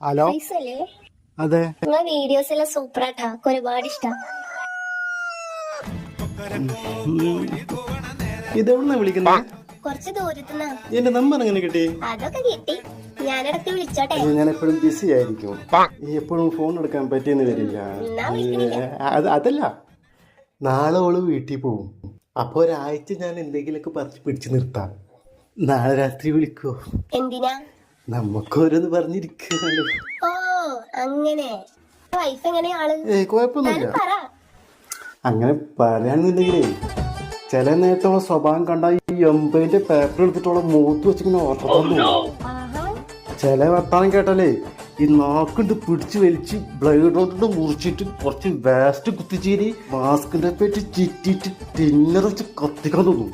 Hello, അതെ. നിങ്ങളെ videos എല്ലാം സൂപ്പറാട്ടാ, ഒരുപാട് ഇഷ്ടം. ഇതെവിടുന്നാ വിളിക്കുന്നത്? കുറച്ച് ദൂരത്തുനിന്നാ. എന്റെ നമ്പർ എങ്ങനെ കിട്ടി? അതൊക്കെ കിട്ടി, ഞാനിടക്ക് വിളിച്ചോട്ടെ. ഞാൻ എപ്പോഴും ബിസി ആയിരിക്കും, എപ്പോഴും ഫോൺ എടുക്കാൻ പറ്റിയെന്ന് വരില്ല. അതല്ല, നാളെ ഓള് വീട്ടിൽ പോവും. അപ്പൊ ഒരാഴ്ച ഞാൻ എന്തെങ്കിലുമൊക്കെ പറിച്ച് പിടിച്ചു നിർത്താം. നാളെ രാത്രി വിളിക്കോ? എന്തിനാ? നമുക്കോരോന്ന് പറഞ്ഞിരിക്കാനല്ലോ. ഓ അങ്ങനെ. വൈഫ് എങ്ങനെയാള്? കുഴപ്പമൊന്നുമില്ല. പറ. അങ്ങനെ പറയാന്നുണ്ടെങ്കിലേ ചില നേരത്തോളം സ്വഭാവം കണ്ട ഈ 80 പേപ്പർ എടുത്തിട്ടോളം മൂത്ത് വെച്ചിങ്ങനെ ഓർത്തന്നു. ചില വർത്താനം കേട്ടാലേ ഈ നാക്കിട്ട് പിടിച്ച് വലിച്ച് ബ്ലേഡോട്ട് മുറിച്ചിട്ട് കുറച്ച് വേസ്റ്റ് കുത്തിച്ചേരി മാസ്കിന്റെ പേറ്റ് ചിറ്റിട്ട് ടിന്നർ വെച്ച് കത്തിക്കാൻ തോന്നും.